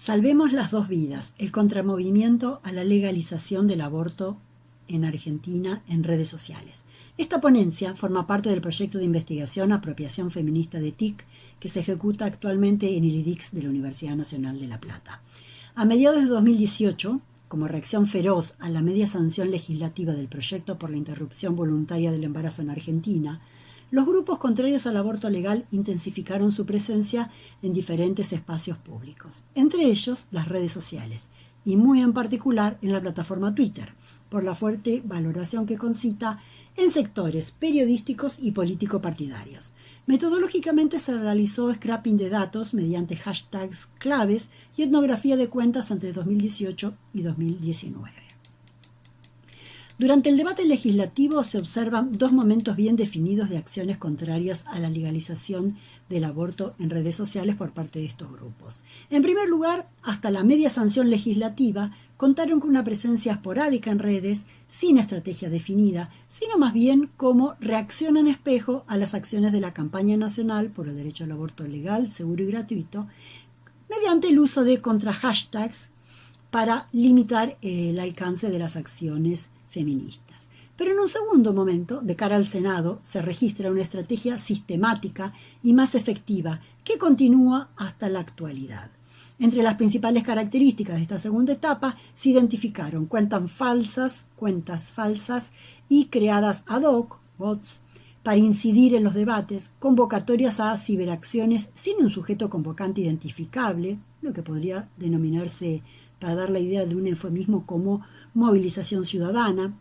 Salvemos las dos vidas, el contramovimiento a la legalización del aborto en Argentina en redes sociales. Esta ponencia forma parte del proyecto de investigación Apropiación Feminista de TIC que se ejecuta actualmente en el IDIX de la Universidad Nacional de La Plata. A mediados de 2018, como reacción feroz a la media sanción legislativa del proyecto por la interrupción voluntaria del embarazo en Argentina, los grupos contrarios al aborto legal intensificaron su presencia en diferentes espacios públicos, entre ellos las redes sociales, y muy en particular en la plataforma Twitter, por la fuerte valoración que concita en sectores periodísticos y político-partidarios. Metodológicamente se realizó scrapping de datos mediante hashtags claves y etnografía de cuentas entre 2018 y 2019. Durante el debate legislativo se observan dos momentos bien definidos de acciones contrarias a la legalización del aborto en redes sociales por parte de estos grupos. En primer lugar, hasta la media sanción legislativa contaron con una presencia esporádica en redes, sin estrategia definida, sino más bien como reacción en espejo a las acciones de la campaña nacional por el derecho al aborto legal, seguro y gratuito, mediante el uso de contrahashtags para limitar el alcance de las acciones feministas. Pero en un segundo momento, de cara al Senado, se registra una estrategia sistemática y más efectiva que continúa hasta la actualidad. Entre las principales características de esta segunda etapa se identificaron cuentas falsas y creadas ad hoc, bots, para incidir en los debates, convocatorias a ciberacciones sin un sujeto convocante identificable, lo que podría denominarse, para dar la idea de un eufemismo, como movilización ciudadana,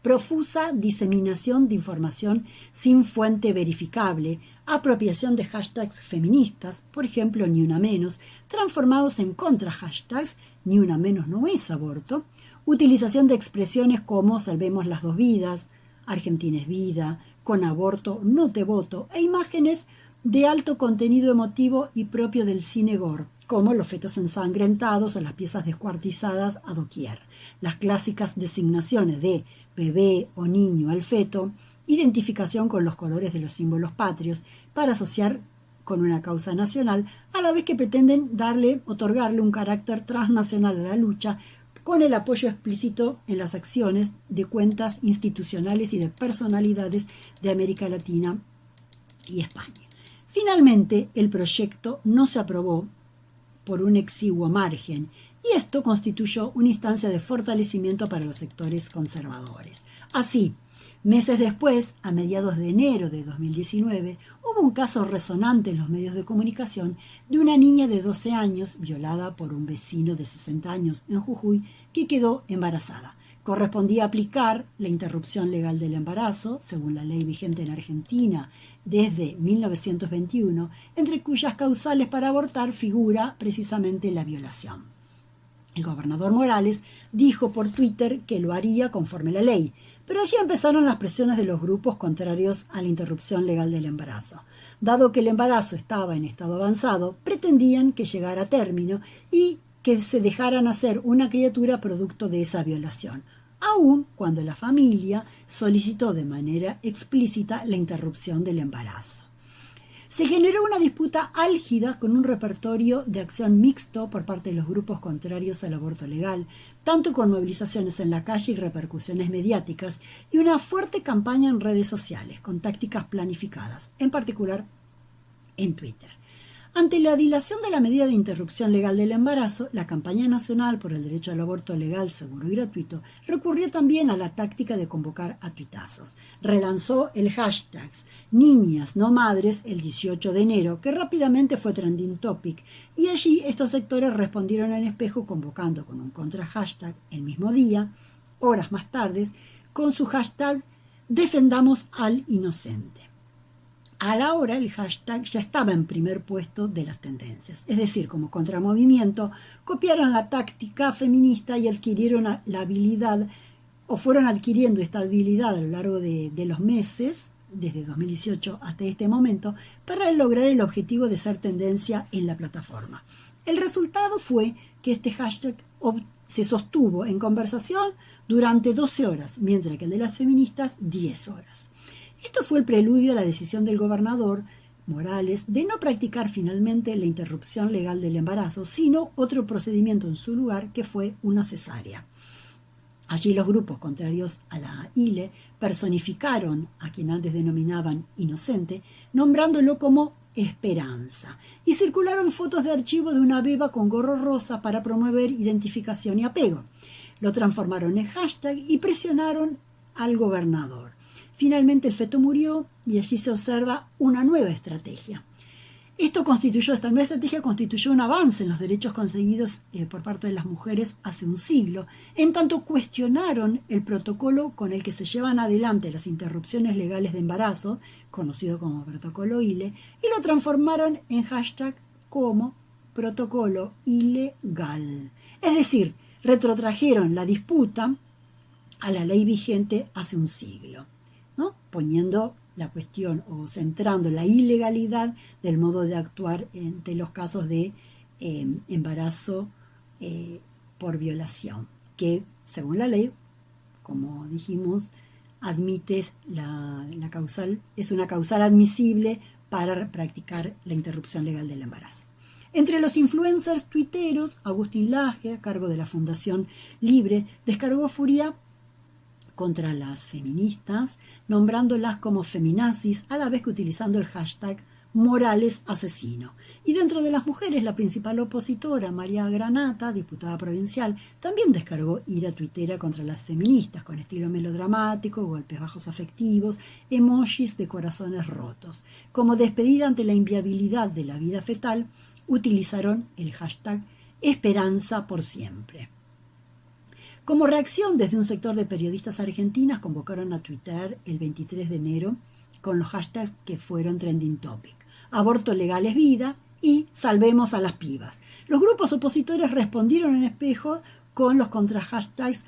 profusa diseminación de información sin fuente verificable, apropiación de hashtags feministas, por ejemplo, ni una menos, transformados en contra hashtags, ni una menos no es aborto, utilización de expresiones como salvemos las dos vidas, Argentina es vida, con aborto no te voto, e imágenes de alto contenido emotivo y propio del cine gore, como los fetos ensangrentados o las piezas descuartizadas a doquier, las clásicas designaciones de bebé o niño al feto, identificación con los colores de los símbolos patrios para asociar con una causa nacional, a la vez que pretenden otorgarle un carácter transnacional a la lucha, con el apoyo explícito en las acciones de cuentas institucionales y de personalidades de América Latina y España. Finalmente, el proyecto no se aprobó por un exiguo margen, y esto constituyó una instancia de fortalecimiento para los sectores conservadores. Así, meses después, a mediados de enero de 2019, hubo un caso resonante en los medios de comunicación de una niña de 12 años violada por un vecino de 60 años en Jujuy que quedó embarazada. Correspondía aplicar la interrupción legal del embarazo, según la ley vigente en Argentina desde 1921, entre cuyas causales para abortar figura precisamente la violación. El gobernador Morales dijo por Twitter que lo haría conforme la ley, pero allí empezaron las presiones de los grupos contrarios a la interrupción legal del embarazo. Dado que el embarazo estaba en estado avanzado, pretendían que llegara a término y que se dejara nacer una criatura producto de esa violación, aun cuando la familia solicitó de manera explícita la interrupción del embarazo. Se generó una disputa álgida con un repertorio de acción mixto por parte de los grupos contrarios al aborto legal, tanto con movilizaciones en la calle y repercusiones mediáticas, y una fuerte campaña en redes sociales, con tácticas planificadas, en particular en Twitter. Ante la dilación de la medida de interrupción legal del embarazo, la campaña nacional por el derecho al aborto legal, seguro y gratuito recurrió también a la táctica de convocar a tuitazos. Relanzó el hashtag Niñas no Madres el 18 de enero, que rápidamente fue trending topic, y allí estos sectores respondieron en espejo convocando con un contra hashtag el mismo día, horas más tarde, con su hashtag Defendamos al Inocente. A la hora el hashtag ya estaba en primer puesto de las tendencias, es decir, como contramovimiento, copiaron la táctica feminista y adquirieron la habilidad, o fueron adquiriendo esta habilidad a lo largo de los meses, desde 2018 hasta este momento, para lograr el objetivo de ser tendencia en la plataforma. El resultado fue que este hashtag se sostuvo en conversación durante 12 horas, mientras que el de las feministas 10 horas. Esto fue el preludio a la decisión del gobernador morales de no practicar finalmente la interrupción legal del embarazo, sino otro procedimiento en su lugar, que fue una cesárea. Allí los grupos contrarios a la ILE personificaron a quien antes denominaban inocente, nombrándolo como Esperanza, y circularon fotos de archivo de una beba con gorro rosa para promover identificación y apego. Lo transformaron en hashtag y presionaron al gobernador. Finalmente el feto murió y allí se observa una nueva estrategia. Esta nueva estrategia constituyó un avance en los derechos conseguidos por parte de las mujeres hace un siglo, en tanto cuestionaron el protocolo con el que se llevan adelante las interrupciones legales de embarazo, conocido como protocolo ILE, y lo transformaron en hashtag como protocolo ilegal. Es decir, retrotrajeron la disputa a la ley vigente hace un siglo, ¿no? Poniendo la cuestión o centrando la ilegalidad del modo de actuar ante los casos de embarazo por violación, que según la ley, como dijimos, admite la causal, es una causal admisible para practicar la interrupción legal del embarazo. Entre los influencers tuiteros, Agustín Laje, a cargo de la Fundación Libre, descargó furia contra las feministas, nombrándolas como feminazis, a la vez que utilizando el hashtag Morales asesino. Y dentro de las mujeres, la principal opositora, María Granata, diputada provincial, también descargó ira tuitera contra las feministas, con estilo melodramático, golpes bajos afectivos, emojis de corazones rotos. Como despedida ante la inviabilidad de la vida fetal, utilizaron el hashtag Esperanza por siempre. Como reacción, desde un sector de periodistas argentinas convocaron a Twitter el 23 de enero con los hashtags que fueron trending topic: aborto legal es vida y salvemos a las pibas. Los grupos opositores respondieron en espejo con los contrahashtags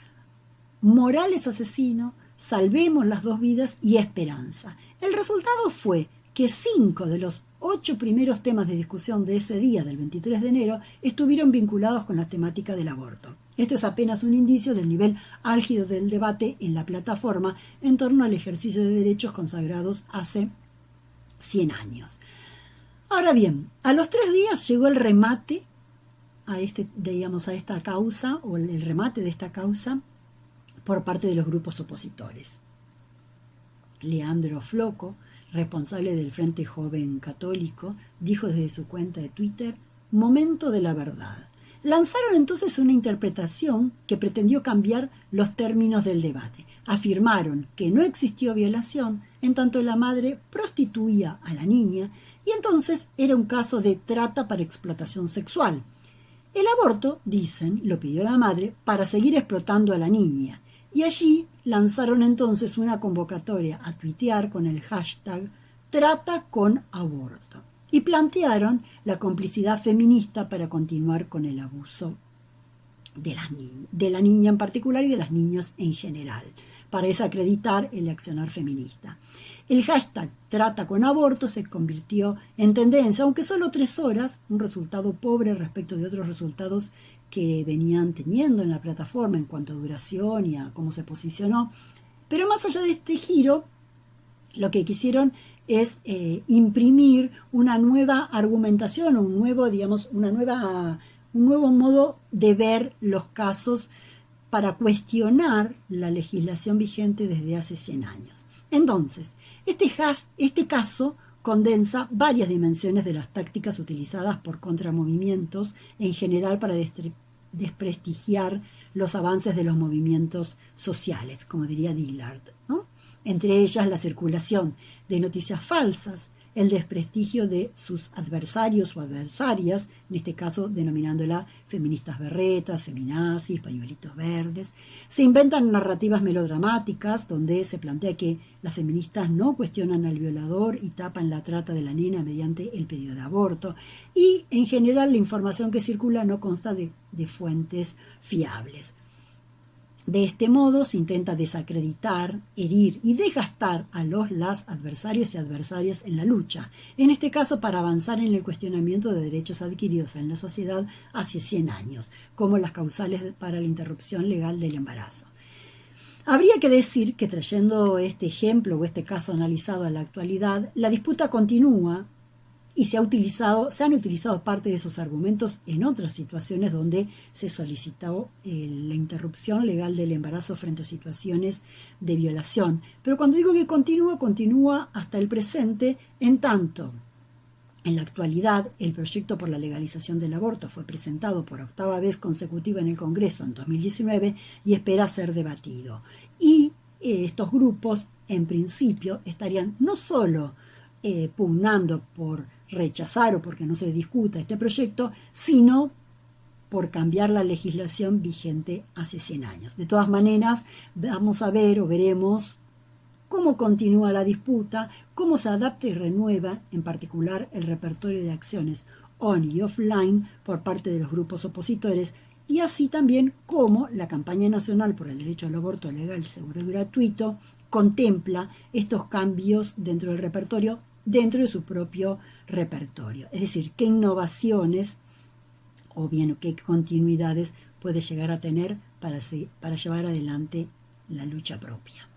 Morales asesino, salvemos las dos vidas y esperanza. El resultado fue que 5 de los 8 primeros temas de discusión de ese día, del 23 de enero, estuvieron vinculados con la temática del aborto. Esto es apenas un indicio del nivel álgido del debate en la plataforma en torno al ejercicio de derechos consagrados hace 100 años. Ahora bien, a los 3 días llegó el remate a esta causa, o el remate de esta causa por parte de los grupos opositores. Leandro Floco, responsable del Frente Joven Católico, dijo desde su cuenta de Twitter: momento de la verdad. Lanzaron entonces una interpretación que pretendió cambiar los términos del debate. Afirmaron que no existió violación, en tanto la madre prostituía a la niña, y entonces era un caso de trata para explotación sexual. El aborto, dicen, lo pidió la madre para seguir explotando a la niña, y allí lanzaron entonces una convocatoria a tuitear con el hashtag Trata con Aborto y plantearon la complicidad feminista para continuar con el abuso de la niña en particular y de las niñas en general, para desacreditar el accionar feminista. El hashtag Trata con Aborto se convirtió en tendencia, aunque solo 3 horas, un resultado pobre respecto de otros resultados que venían teniendo en la plataforma en cuanto a duración y a cómo se posicionó. Pero más allá de este giro, lo que quisieron es imprimir una nueva argumentación, un nuevo modo de ver los casos para cuestionar la legislación vigente desde hace 100 años. Entonces, este caso condensa varias dimensiones de las tácticas utilizadas por contramovimientos en general para desprestigiar los avances de los movimientos sociales, como diría Dillard, ¿no? Entre ellas la circulación de noticias falsas, el desprestigio de sus adversarios o adversarias, en este caso denominándola feministas berretas, feminazis, pañuelitos verdes. Se inventan narrativas melodramáticas donde se plantea que las feministas no cuestionan al violador y tapan la trata de la nena mediante el pedido de aborto. Y en general la información que circula no consta de fuentes fiables. De este modo se intenta desacreditar, herir y desgastar a las adversarios y adversarias en la lucha, en este caso para avanzar en el cuestionamiento de derechos adquiridos en la sociedad hace 100 años, como las causales para la interrupción legal del embarazo. Habría que decir que, trayendo este ejemplo o este caso analizado a la actualidad, la disputa continúa y se han utilizado parte de esos argumentos en otras situaciones donde se solicitó la interrupción legal del embarazo frente a situaciones de violación. Pero cuando digo que continúa hasta el presente, en tanto en la actualidad, el proyecto por la legalización del aborto fue presentado por 8ª vez consecutiva en el Congreso en 2019 y espera ser debatido. Y estos grupos, en principio, estarían no solo pugnando por rechazar o porque no se discuta este proyecto, sino por cambiar la legislación vigente hace 100 años. De todas maneras, vamos a ver o veremos cómo continúa la disputa, cómo se adapta y renueva, en particular, el repertorio de acciones on y offline por parte de los grupos opositores, y así también cómo la campaña nacional por el derecho al aborto legal, seguro y gratuito contempla estos cambios dentro del repertorio, dentro de su propio repertorio. Es decir, qué innovaciones o bien qué continuidades puede llegar a tener para llevar adelante la lucha propia.